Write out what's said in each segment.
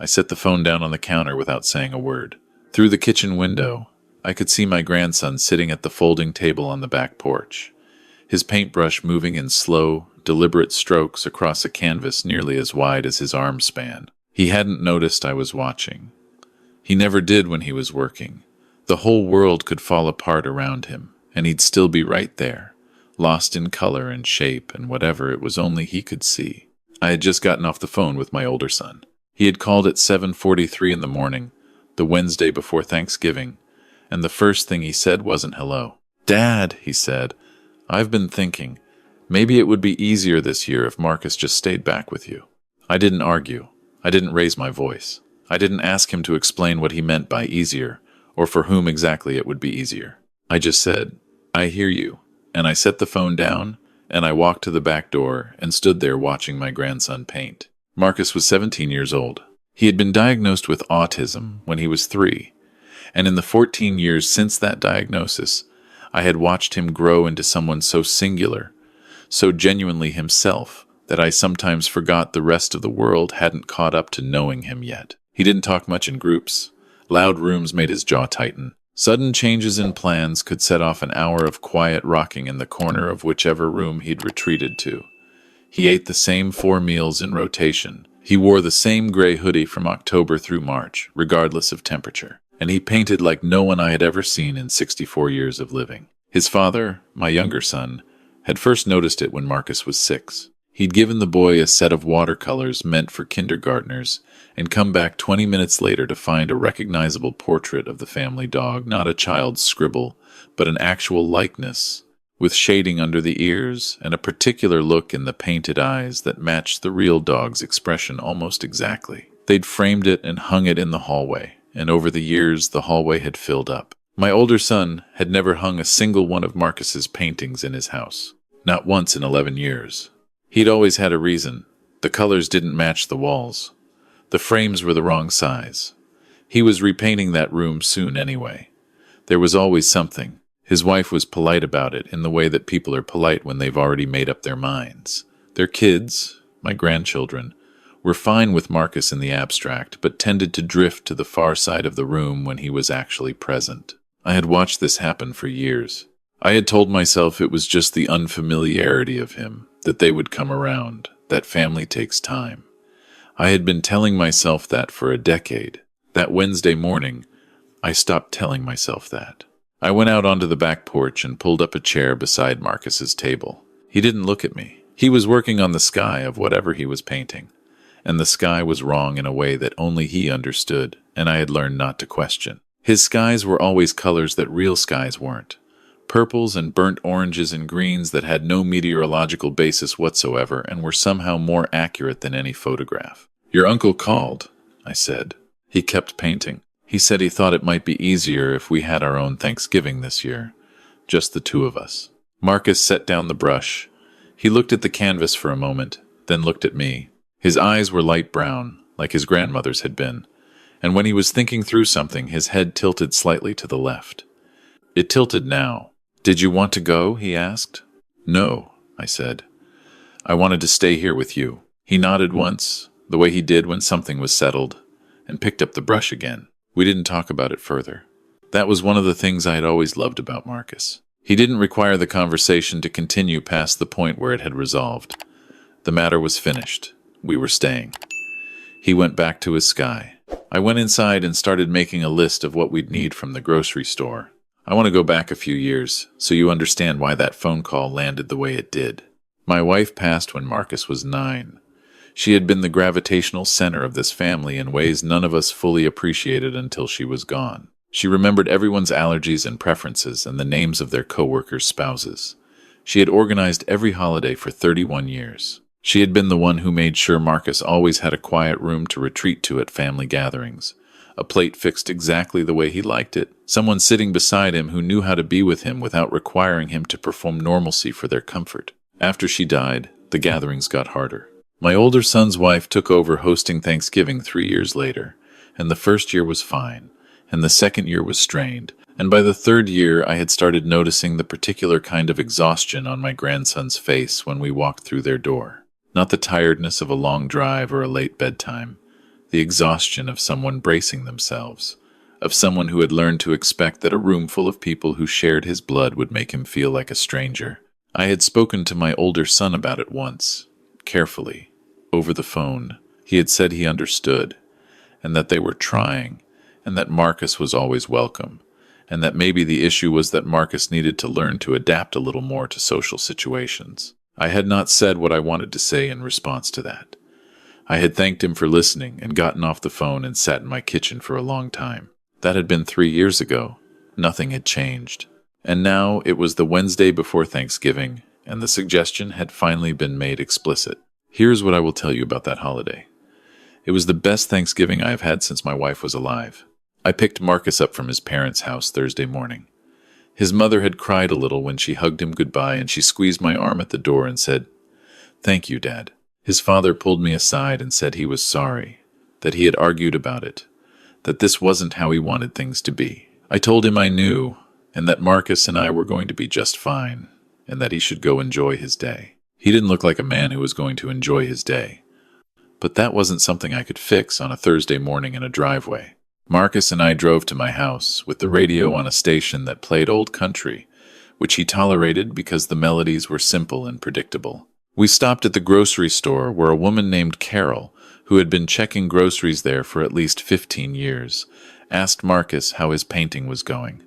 I set the phone down on the counter without saying a word. Through the kitchen window, I could see my grandson sitting at the folding table on the back porch, his paintbrush moving in slow, deliberate strokes across a canvas nearly as wide as his arm span. He hadn't noticed I was watching. He never did when he was working. The whole world could fall apart around him, and he'd still be right there, lost in color and shape and whatever it was only he could see. I had just gotten off the phone with my older son. He had called at 7:43 in the morning, the Wednesday before Thanksgiving, and the first thing he said wasn't hello. "Dad," he said, "I've been thinking, maybe it would be easier this year if Marcus just stayed back with you." I didn't argue. I didn't raise my voice. I didn't ask him to explain what he meant by easier, or for whom exactly it would be easier. I just said, "I hear you," and I set the phone down, and I walked to the back door and stood there watching my grandson paint. Marcus was 17 years old. He had been diagnosed with autism when he was 3, and in the 14 years since that diagnosis, I had watched him grow into someone so singular, so genuinely himself, that I sometimes forgot the rest of the world hadn't caught up to knowing him yet. He didn't talk much in groups. Loud rooms made his jaw tighten. Sudden changes in plans could set off an hour of quiet rocking in the corner of whichever room he'd retreated to. He ate the same 4 meals in rotation. He wore the same gray hoodie from October through March, regardless of temperature. And he painted like no one I had ever seen in 64 years of living. His father, my younger son, had first noticed it when Marcus was 6. He'd given the boy a set of watercolors meant for kindergartners and come back 20 minutes later to find a recognizable portrait of the family dog, not a child's scribble, but an actual likeness, with shading under the ears and a particular look in the painted eyes that matched the real dog's expression almost exactly. They'd framed it and hung it in the hallway, and over the years the hallway had filled up. My older son had never hung a single one of Marcus's paintings in his house, not once in 11 years. He'd always had a reason. The colors didn't match the walls. The frames were the wrong size. He was repainting that room soon anyway. There was always something. His wife was polite about it in the way that people are polite when they've already made up their minds. Their kids, my grandchildren, were fine with Marcus in the abstract, but tended to drift to the far side of the room when he was actually present. I had watched this happen for years. I had told myself it was just the unfamiliarity of him, that they would come around, that family takes time. I had been telling myself that for a decade. That Wednesday morning, I stopped telling myself that. I went out onto the back porch and pulled up a chair beside Marcus's table. He didn't look at me. He was working on the sky of whatever he was painting, and the sky was wrong in a way that only he understood, and I had learned not to question. His skies were always colors that real skies weren't. Purples and burnt oranges and greens that had no meteorological basis whatsoever and were somehow more accurate than any photograph. "Your uncle called," I said. He kept painting. He said he thought it might be easier if we had our own Thanksgiving this year, just the 2 of us. Marcus set down the brush. He looked at the canvas for a moment, then looked at me. His eyes were light brown, like his grandmother's had been, and when he was thinking through something, his head tilted slightly to the left. It tilted now. "Did you want to go?" he asked. "No," I said. "I wanted to stay here with you." He nodded once, the way he did when something was settled, and picked up the brush again. We didn't talk about it further. That was one of the things I had always loved about Marcus. He didn't require the conversation to continue past the point where it had resolved. The matter was finished. We were staying. He went back to his sky. I went inside and started making a list of what we'd need from the grocery store. I want to go back a few years, so you understand why that phone call landed the way it did. My wife passed when Marcus was 9. She had been the gravitational center of this family in ways none of us fully appreciated until she was gone. She remembered everyone's allergies and preferences and the names of their coworkers' spouses. She had organized every holiday for 31 years. She had been the one who made sure Marcus always had a quiet room to retreat to at family gatherings, a plate fixed exactly the way he liked it, someone sitting beside him who knew how to be with him without requiring him to perform normalcy for their comfort. After she died, the gatherings got harder. My older son's wife took over hosting Thanksgiving 3 years later, and the first year was fine, and the second year was strained, and by the third year I had started noticing the particular kind of exhaustion on my grandson's face when we walked through their door. Not the tiredness of a long drive or a late bedtime. the exhaustion of someone bracing themselves, of someone who had learned to expect that a room full of people who shared his blood would make him feel like a stranger. I had spoken to my older son about it once, carefully, over the phone. He had said he understood, and that they were trying, and that Marcus was always welcome, and that maybe the issue was that Marcus needed to learn to adapt a little more to social situations. I had not said what I wanted to say in response to that. I had thanked him for listening and gotten off the phone and sat in my kitchen for a long time. That had been 3 years ago. Nothing had changed. And now it was the Wednesday before Thanksgiving, and the suggestion had finally been made explicit. Here's what I will tell you about that holiday. It was the best Thanksgiving I have had since my wife was alive. I picked Marcus up from his parents' house Thursday morning. His mother had cried a little when she hugged him goodbye, and she squeezed my arm at the door and said, "Thank you, Dad." His father pulled me aside and said he was sorry, that he had argued about it, that this wasn't how he wanted things to be. I told him I knew, and that Marcus and I were going to be just fine, and that he should go enjoy his day. He didn't look like a man who was going to enjoy his day. But that wasn't something I could fix on a Thursday morning in a driveway. Marcus and I drove to my house, with the radio on a station that played old country, which he tolerated because the melodies were simple and predictable. We stopped at the grocery store where a woman named Carol, who had been checking groceries there for at least 15 years, asked Marcus how his painting was going.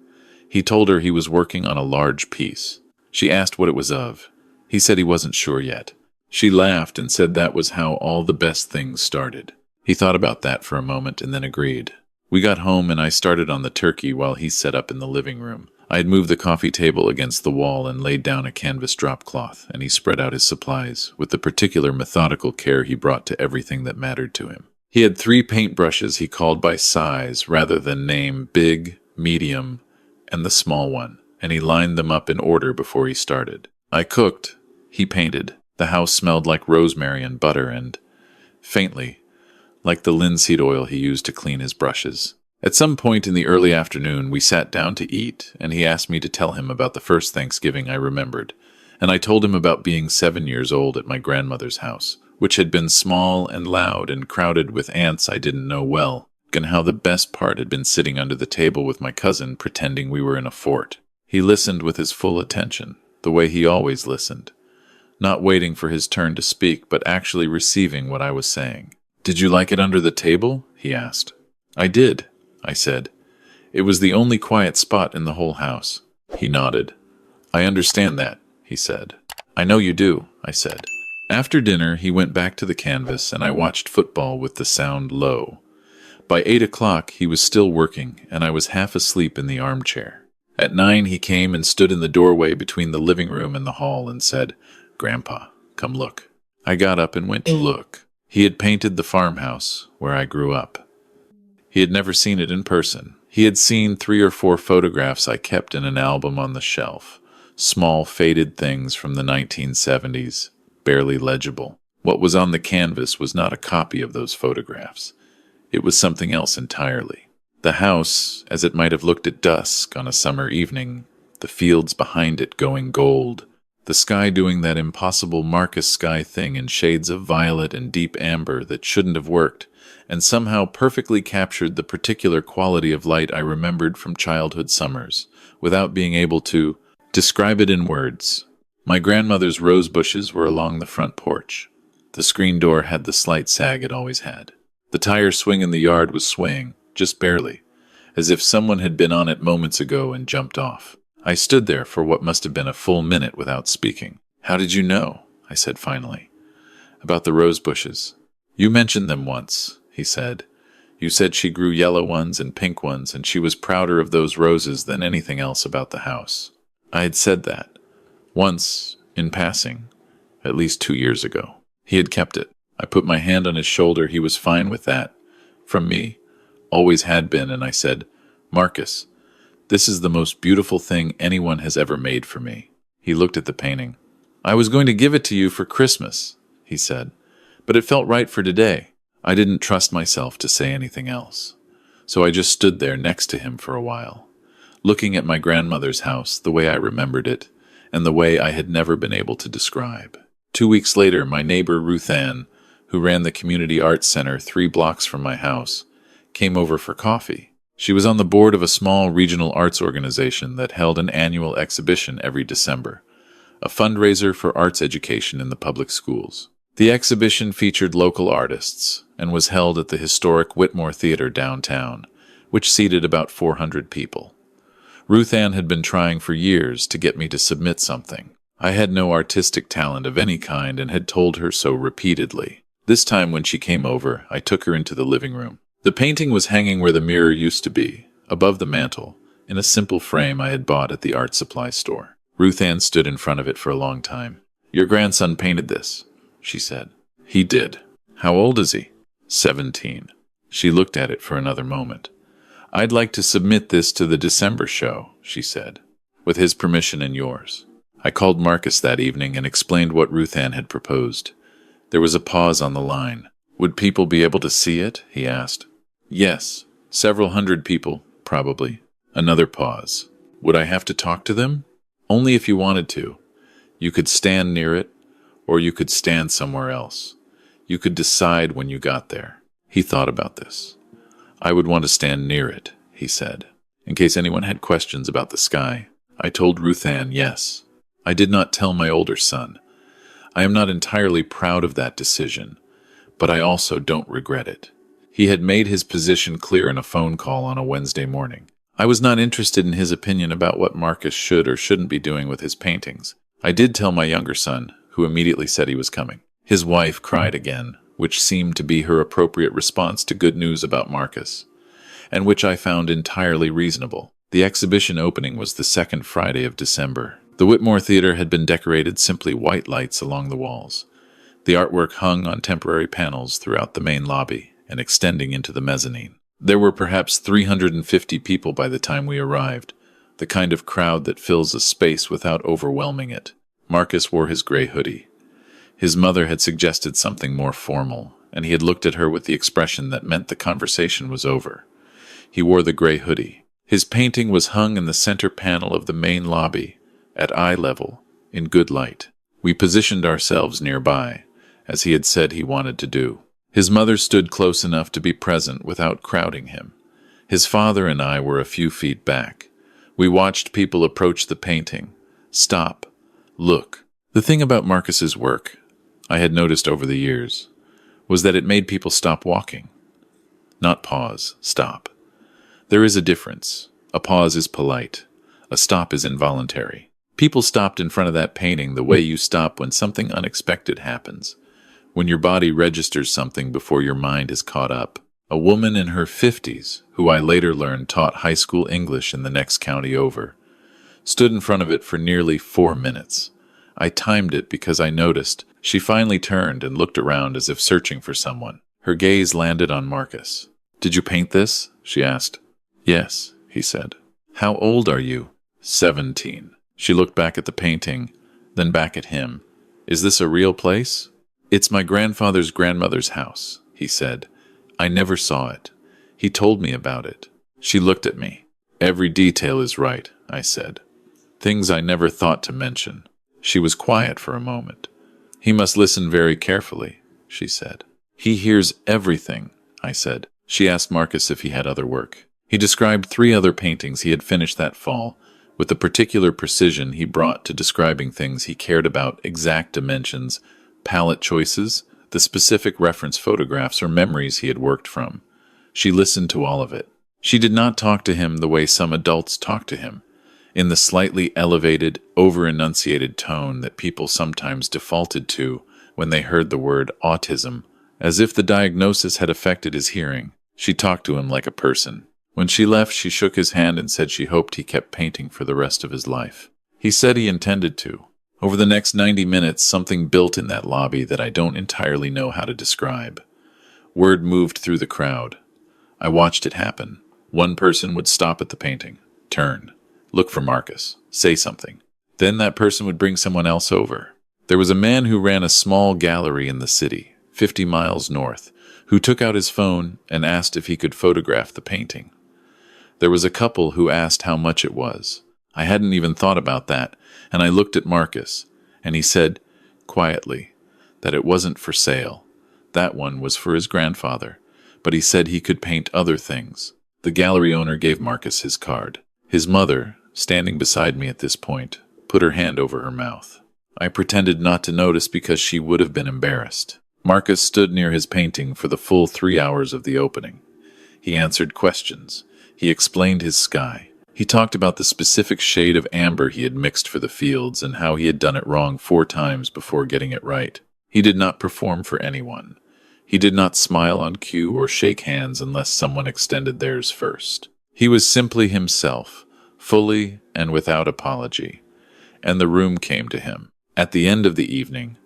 He told her he was working on a large piece. She asked what it was of. He said he wasn't sure yet. She laughed and said that was how all the best things started. He thought about that for a moment and then agreed. We got home and I started on the turkey while he set up in the living room. I had moved the coffee table against the wall and laid down a canvas drop cloth, and he spread out his supplies with the particular methodical care he brought to everything that mattered to him. He had 3 paintbrushes he called by size rather than name: big, medium, and the small one, and he lined them up in order before he started. I cooked. He painted. The house smelled like rosemary and butter and, faintly, like the linseed oil he used to clean his brushes. At some point in the early afternoon, we sat down to eat, and he asked me to tell him about the first Thanksgiving I remembered, and I told him about being 7 years old at my grandmother's house, which had been small and loud and crowded with aunts I didn't know well, and how the best part had been sitting under the table with my cousin pretending we were in a fort. He listened with his full attention, the way he always listened, not waiting for his turn to speak, but actually receiving what I was saying. "Did you like it under the table?" he asked. "I did," I said. "It was the only quiet spot in the whole house." He nodded. "I understand that," he said. "I know you do," I said. After dinner, he went back to the canvas, and I watched football with the sound low. By 8 o'clock, he was still working, and I was half asleep in the armchair. At 9, he came and stood in the doorway between the living room and the hall and said, "Grandpa, come look." I got up and went to look. He had painted the farmhouse where I grew up. He had never seen it in person. He had seen 3 or 4 photographs I kept in an album on the shelf, small faded things from the 1970s, barely legible. What was on the canvas was not a copy of those photographs. It was something else entirely. The house, as it might have looked at dusk on a summer evening, the fields behind it going gold, the sky doing that impossible Marcus sky thing in shades of violet and deep amber that shouldn't have worked, and somehow perfectly captured the particular quality of light I remembered from childhood summers, without being able to describe it in words. My grandmother's rose bushes were along the front porch. The screen door had the slight sag it always had. The tire swing in the yard was swaying, just barely, as if someone had been on it moments ago and jumped off. I stood there for what must have been a full minute without speaking. "How did you know?" I said finally. "About the rose bushes. You mentioned them once," he said. "You said she grew yellow ones and pink ones, and she was prouder of those roses than anything else about the house." I had said that. Once, in passing, at least 2 years ago. He had kept it. I put my hand on his shoulder. He was fine with that. From me. Always had been, and I said, "Marcus, this is the most beautiful thing anyone has ever made for me." He looked at the painting. "I was going to give it to you for Christmas," he said, "but it felt right for today." I didn't trust myself to say anything else, so I just stood there next to him for a while, looking at my grandmother's house the way I remembered it, and the way I had never been able to describe. 2 weeks later, my neighbor Ruth Ann, who ran the community arts center 3 blocks from my house, came over for coffee. She was on the board of a small regional arts organization that held an annual exhibition every December, a fundraiser for arts education in the public schools. The exhibition featured local artists and was held at the historic Whitmore Theater downtown, which seated about 400 people. Ruth Ann had been trying for years to get me to submit something. I had no artistic talent of any kind and had told her so repeatedly. This time when she came over, I took her into the living room. The painting was hanging where the mirror used to be, above the mantel, in a simple frame I had bought at the art supply store. Ruth Ann stood in front of it for a long time. "Your grandson painted this," she said. "He did. How old is he?" 17. She looked at it for another moment. "I'd like to submit this to the December show," she said, "with his permission and yours." I called Marcus that evening and explained what Ruth Ann had proposed. There was a pause on the line. "Would people be able to see it?" he asked. "Yes, several hundred people, probably." Another pause. "Would I have to talk to them?" "Only if you wanted to. You could stand near it, or you could stand somewhere else. You could decide when you got there." He thought about this. "I would want to stand near it," he said, in case anyone had questions about the sky. I told Ruth Ann yes. I did not tell my older son. I am not entirely proud of that decision, but I also don't regret it. He had made his position clear in a phone call on a Wednesday morning. I was not interested in his opinion about what Marcus should or shouldn't be doing with his paintings. I did tell my younger son, who immediately said he was coming. His wife cried again, which seemed to be her appropriate response to good news about Marcus, and which I found entirely reasonable. The exhibition opening was the second Friday of December. The Whitmore Theater had been decorated simply white lights along the walls. The artwork hung on temporary panels throughout the main lobby and extending into the mezzanine. There were perhaps 350 people by the time we arrived, the kind of crowd that fills a space without overwhelming it. Marcus wore his gray hoodie. His mother had suggested something more formal, and he had looked at her with the expression that meant the conversation was over. He wore the gray hoodie. His painting was hung in the center panel of the main lobby, at eye level, in good light. We positioned ourselves nearby, as he had said he wanted to do. His mother stood close enough to be present without crowding him. His father and I were a few feet back. We watched people approach the painting, stop, look. The thing about Marcus's work, I had noticed over the years, was that it made people stop walking. Not pause, stop. There is a difference. A pause is polite. A stop is involuntary. People stopped in front of that painting the way you stop when something unexpected happens, when your body registers something before your mind is caught up. A woman in her 50s, who I later learned taught high school English in the next county over, stood in front of it for nearly 4 minutes. I timed it because I noticed she finally turned and looked around as if searching for someone. Her gaze landed on Marcus. "Did you paint this?" she asked. "Yes," he said. "How old are you?" 17. She looked back at the painting, then back at him. "Is this a real place?" "It's my grandfather's grandmother's house," he said. "I never saw it. He told me about it." She looked at me. "Every detail is right," I said. "Things I never thought to mention." She was quiet for a moment. "He must listen very carefully," she said. "He hears everything," I said. She asked Marcus if he had other work. He described 3 other paintings he had finished that fall, with the particular precision he brought to describing things he cared about: exact dimensions, palette choices, the specific reference photographs or memories he had worked from. She listened to all of it. She did not talk to him the way some adults talk to him, in the slightly elevated, over-enunciated tone that people sometimes defaulted to when they heard the word autism, as if the diagnosis had affected his hearing. She talked to him like a person. When she left, she shook his hand and said she hoped he kept painting for the rest of his life. He said he intended to. Over the next 90 minutes, something built in that lobby that I don't entirely know how to describe. Word moved through the crowd. I watched it happen. One person would stop at the painting, turn, look for Marcus, say something. Then that person would bring someone else over. There was a man who ran a small gallery in the city, 50 miles north, who took out his phone and asked if he could photograph the painting. There was a couple who asked how much it was. I hadn't even thought about that, and I looked at Marcus, and he said, quietly, that it wasn't for sale, That one was for his grandfather, but he said he could paint other things. The gallery owner gave Marcus his card. His mother, standing beside me at this point, put her hand over her mouth. I pretended not to notice because she would have been embarrassed. Marcus stood near his painting for the full 3 hours of the opening. He answered questions. He explained his sky. He talked about the specific shade of amber he had mixed for the fields and how he had done it wrong 4 times before getting it right. He did not perform for anyone. He did not smile on cue or shake hands unless someone extended theirs first. He was simply himself, fully and without apology. And the room came to him. At the end of the evening,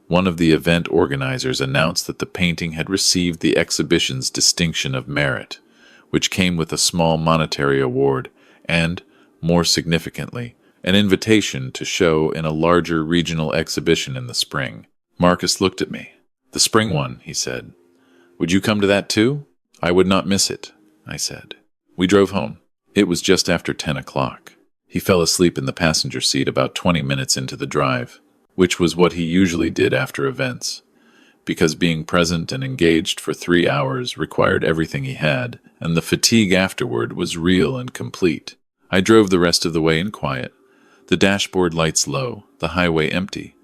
one of the event organizers announced that the painting had received the exhibition's Distinction of Merit, which came with a small monetary award and, more significantly, an invitation to show in a larger regional exhibition in the spring. Marcus looked at me. "The spring one," he said. "Would you come to that too?" "I would not miss it," I said. We drove home. It was just after 10 o'clock. He fell asleep in the passenger seat about 20 minutes into the drive, which was what he usually did after events, because being present and engaged for 3 hours required everything he had, and the fatigue afterward was real and complete. I drove the rest of the way in quiet, the dashboard lights low, the highway empty.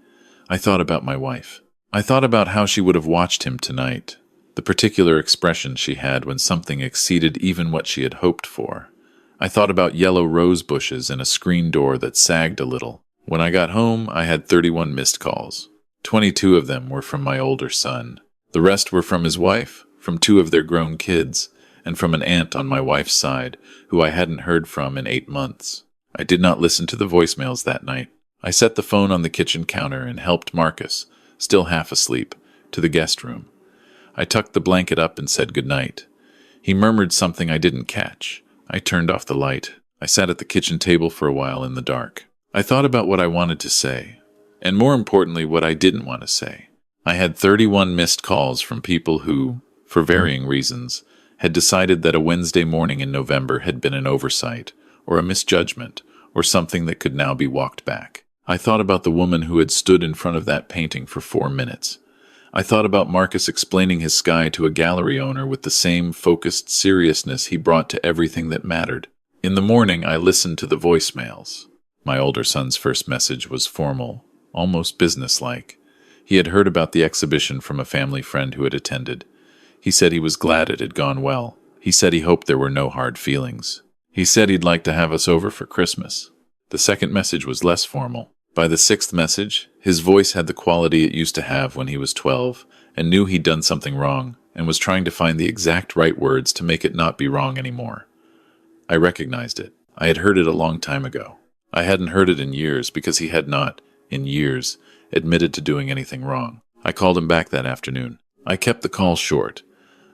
I thought about my wife. I thought about how she would have watched him tonight, the particular expression she had when something exceeded even what she had hoped for. I thought about yellow rose bushes and a screen door that sagged a little. When I got home, I had 31 missed calls. 22 of them were from my older son. The rest were from his wife, from 2 of their grown kids, and from an aunt on my wife's side, who I hadn't heard from in 8 months. I did not listen to the voicemails that night. I set the phone on the kitchen counter and helped Marcus, still half asleep, to the guest room. I tucked the blanket up and said goodnight. He murmured something I didn't catch. I turned off the light. I sat at the kitchen table for a while in the dark. I thought about what I wanted to say, and more importantly, what I didn't want to say. I had 31 missed calls from people who, for varying reasons, had decided that a Wednesday morning in November had been an oversight, or a misjudgment, or something that could now be walked back. I thought about the woman who had stood in front of that painting for 4 minutes. I thought about Marcus explaining his sky to a gallery owner with the same focused seriousness he brought to everything that mattered. In the morning, I listened to the voicemails. My older son's first message was formal, almost businesslike. He had heard about the exhibition from a family friend who had attended. He said he was glad it had gone well. He said he hoped there were no hard feelings. He said he'd like to have us over for Christmas. The second message was less formal. By the 6th message, his voice had the quality it used to have when he was 12 and knew he'd done something wrong and was trying to find the exact right words to make it not be wrong anymore. I recognized it. I had heard it a long time ago. I hadn't heard it in years because he had not, in years, admitted to doing anything wrong. I called him back that afternoon. I kept the call short.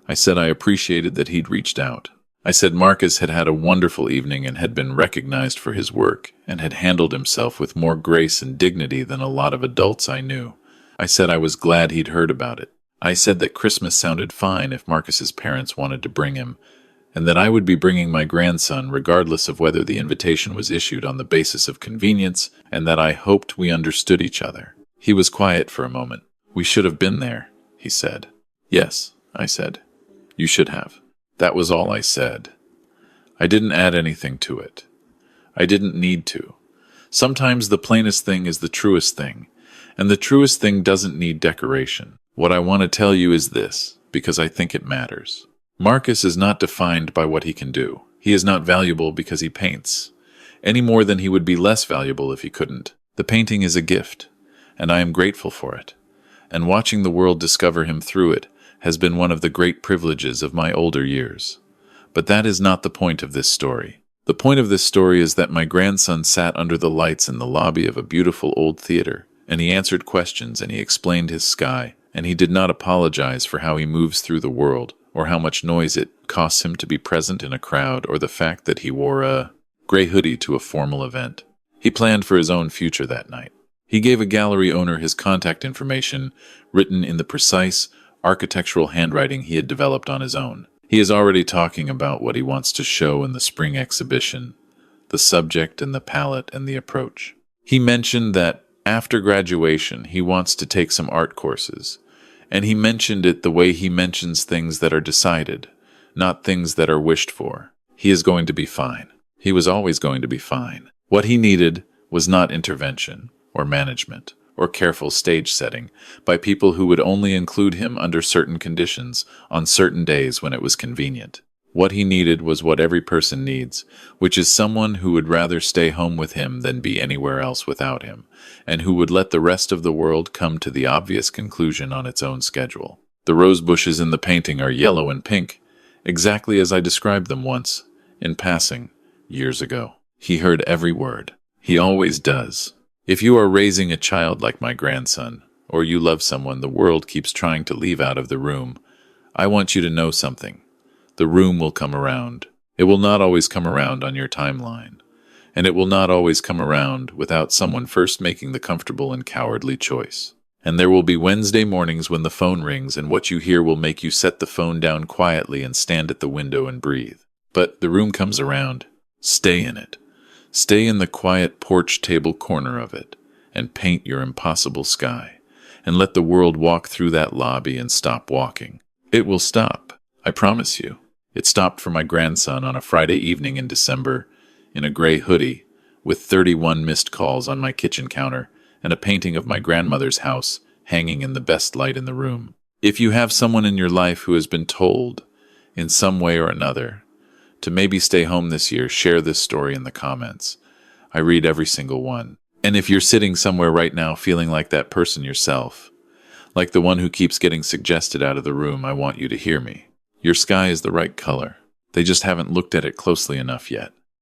I said I appreciated that he'd reached out. I said Marcus had had a wonderful evening and had been recognized for his work and had handled himself with more grace and dignity than a lot of adults I knew. I said I was glad he'd heard about it. I said that Christmas sounded fine if Marcus's parents wanted to bring him, and that I would be bringing my grandson regardless of whether the invitation was issued on the basis of convenience, and that I hoped we understood each other. He was quiet for a moment. "We should have been there," he said. "Yes," I said. "You should have." That was all I said. I didn't add anything to it. I didn't need to. Sometimes the plainest thing is the truest thing, and the truest thing doesn't need decoration. What I want to tell you is this, because I think it matters. Marcus is not defined by what he can do. He is not valuable because he paints, any more than he would be less valuable if he couldn't. The painting is a gift, and I am grateful for it. And watching the world discover him through it has been one of the great privileges of my older years. But that is not the point of this story. The point of this story is that my grandson sat under the lights in the lobby of a beautiful old theater, and he answered questions and he explained his sky, and he did not apologize for how he moves through the world, or how much noise it costs him to be present in a crowd, or the fact that he wore a gray hoodie to a formal event. He planned for his own future that night. He gave a gallery owner his contact information, written in the precise, architectural handwriting he had developed on his own. He is already talking about what he wants to show in the spring exhibition, the subject and the palette and the approach. He mentioned that after graduation he wants to take some art courses, And he mentioned it the way he mentions things that are decided, not things that are wished for. He is going to be fine. He was always going to be fine. What he needed was not intervention, or management, or careful stage setting by people who would only include him under certain conditions on certain days when it was convenient. What he needed was what every person needs, which is someone who would rather stay home with him than be anywhere else without him, and who would let the rest of the world come to the obvious conclusion on its own schedule. The rose bushes in the painting are yellow and pink, exactly as I described them once, in passing, years ago. He heard every word. He always does. If you are raising a child like my grandson, or you love someone the world keeps trying to leave out of the room, I want you to know something. The room will come around. It will not always come around on your timeline. And it will not always come around without someone first making the comfortable and cowardly choice. And there will be Wednesday mornings when the phone rings and what you hear will make you set the phone down quietly and stand at the window and breathe. But the room comes around. Stay in it. Stay in the quiet porch table corner of it and paint your impossible sky. And let the world walk through that lobby and stop walking. It will stop. I promise you. It stopped for my grandson on a Friday evening in December, in a gray hoodie, with 31 missed calls on my kitchen counter and a painting of my grandmother's house hanging in the best light in the room. If you have someone in your life who has been told, in some way or another, to maybe stay home this year, share this story in the comments. I read every single one. And if you're sitting somewhere right now feeling like that person yourself, like the one who keeps getting suggested out of the room, I want you to hear me. Your sky is the right color. They just haven't looked at it closely enough yet.